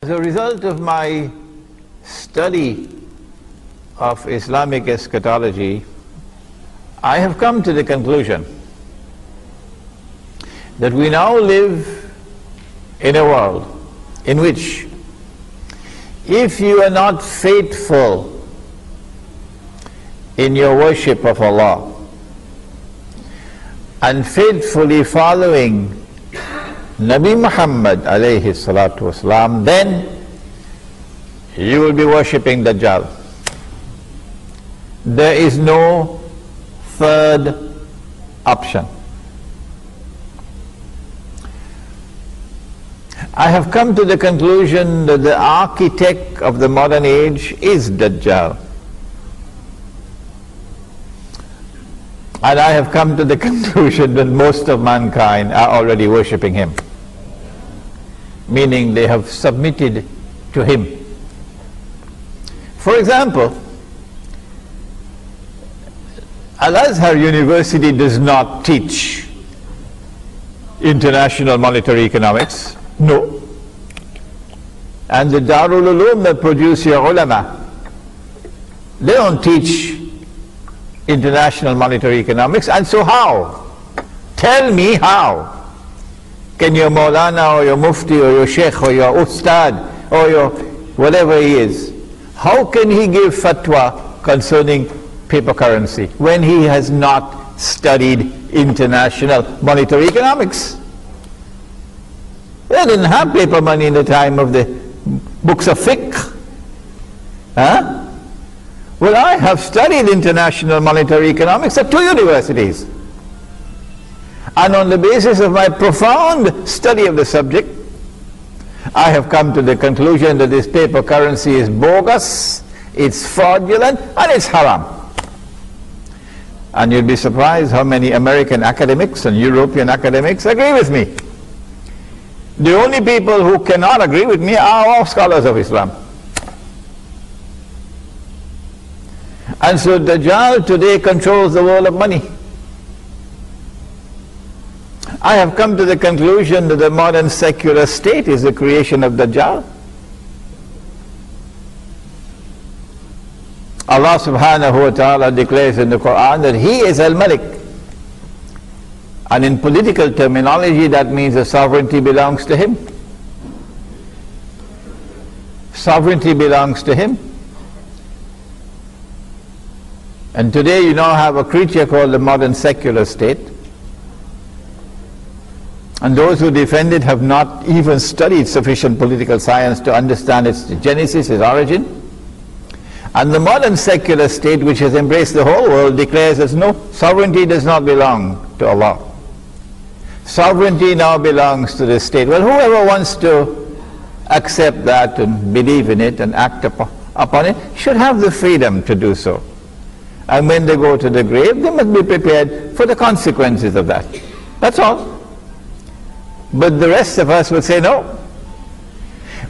As a result of my study of Islamic eschatology, I have come to the conclusion that we now live in a world in which if you are not faithful in your worship of Allah and faithfully following Nabi Muhammad alayhi salatu wasalam, then you will be worshipping Dajjal. There is no third option. I have come to the conclusion that the architect of the modern age is Dajjal. And I have come to the conclusion that most of mankind are already worshipping him, meaning they have submitted to him. For example, Al-Azhar University does not teach international monetary economics. No. And the Darul Uloom that produce your ulama, they don't teach international monetary economics. And so how? Tell me how can your Maulana or your Mufti or your Sheikh or your Ustad or your whatever he is, how can he give fatwa concerning paper currency when he has not studied international monetary economics? They didn't have paper money in the time of the books of fiqh. Huh? Well, I have studied international monetary economics at 2 universities. And on the basis of my profound study of the subject, I have come to the conclusion that this paper currency is bogus, it's fraudulent, and it's haram. And you'll be surprised how many American academics and European academics agree with me. The only people who cannot agree with me are all scholars of Islam. And so Dajjal today controls the world of money. I have come to the conclusion that the modern secular state is the creation of Dajjal. Allah subhanahu wa ta'ala declares in the Quran that He is Al-Malik. And in political terminology, that means the sovereignty belongs to Him. Sovereignty belongs to Him. And today you now have a creature called the modern secular state. And those who defend it have not even studied sufficient political science to understand its genesis, its origin. And the modern secular state, which has embraced the whole world, declares that no, sovereignty does not belong to Allah. Sovereignty now belongs to the state. Well, whoever wants to accept that and believe in it and act upon it should have the freedom to do so. And when they go to the grave, they must be prepared for the consequences of that. That's all. But the rest of us will say no.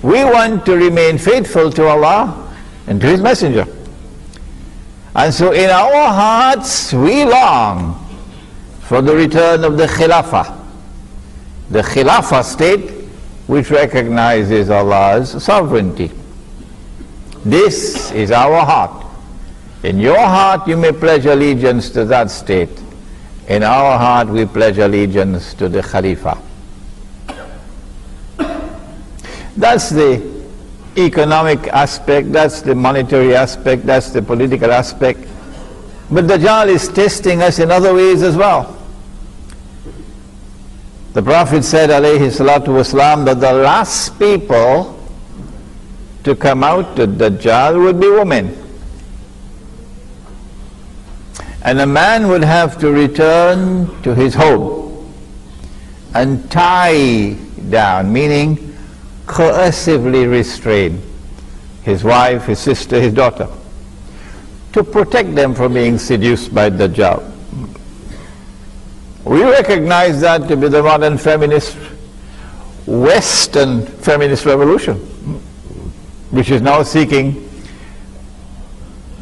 We want to remain faithful to Allah and to His Messenger. And so in our hearts we long for the return of the Khilafah. The Khilafah state which recognizes Allah's sovereignty. This is our heart. In your heart you may pledge allegiance to that state. In our heart we pledge allegiance to the Khalifa. That's the economic aspect, that's the monetary aspect, that's the political aspect. But Dajjal is testing us in other ways as well. The Prophet said alayhi salatu wasalam that the last people to come out to Dajjal would be women. And a man would have to return to his home and tie down, meaning coercively restrain his wife, his sister, his daughter, to protect them from being seduced by Dajjal. We recognize that to be the modern feminist, Western feminist revolution, which is now seeking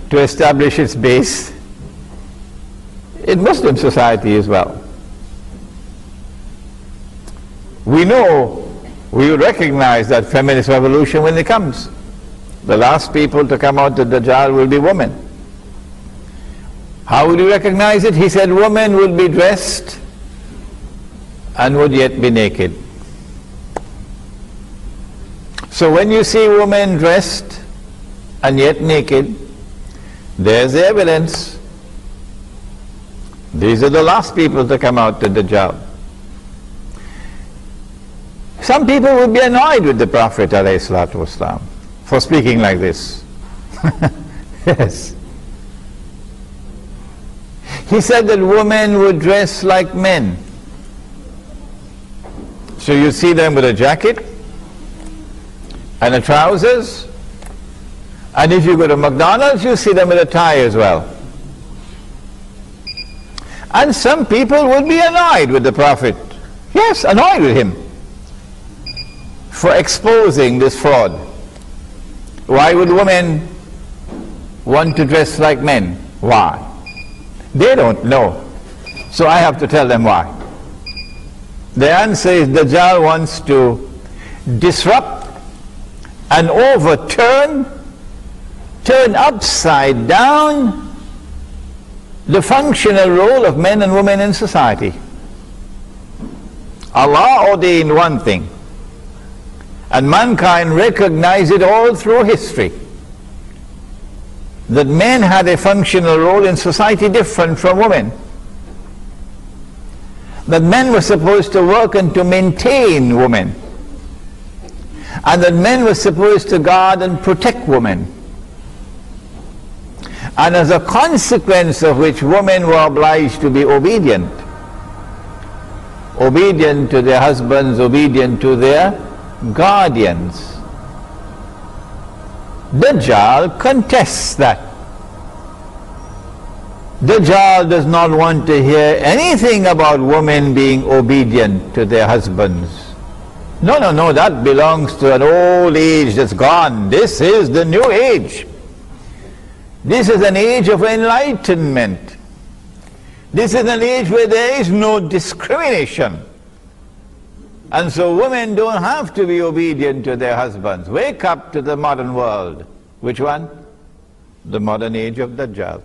to establish its base in Muslim society as well. We know we will recognize that feminist revolution when it comes. The last people to come out of the Dajjal will be women. How would you recognize it? He said women would be dressed and would yet be naked. So when you see women dressed and yet naked, there's the evidence. These are the last people to come out to the Dajjal. Some people would be annoyed with the Prophet ﷺ for speaking like this. Yes. He said that women would dress like men. So you see them with a jacket and a trousers, and if you go to McDonald's, you see them with a tie as well. And some people would be annoyed with the Prophet. Yes, annoyed with him for exposing this fraud. Why would women want to dress like men? Why? They don't know. So I have to tell them why. The answer is Dajjal wants to disrupt and overturn, turn upside down the functional role of men and women in society. Allah ordained one thing, and mankind recognized it all through history, that men had a functional role in society different from women. That men were supposed to work and to maintain women, and that men were supposed to guard and protect women. And as a consequence of which, women were obliged to be obedient. Obedient to their husbands, obedient to their guardians. Dajjal contests that. Dajjal does not want to hear anything about women being obedient to their husbands. No, no, no, that belongs to an old age that's gone. This is the new age. This is an age of enlightenment. This is an age where there is no discrimination. And so women don't have to be obedient to their husbands. Wake up to the modern world. Which one? The modern age of Dajjal.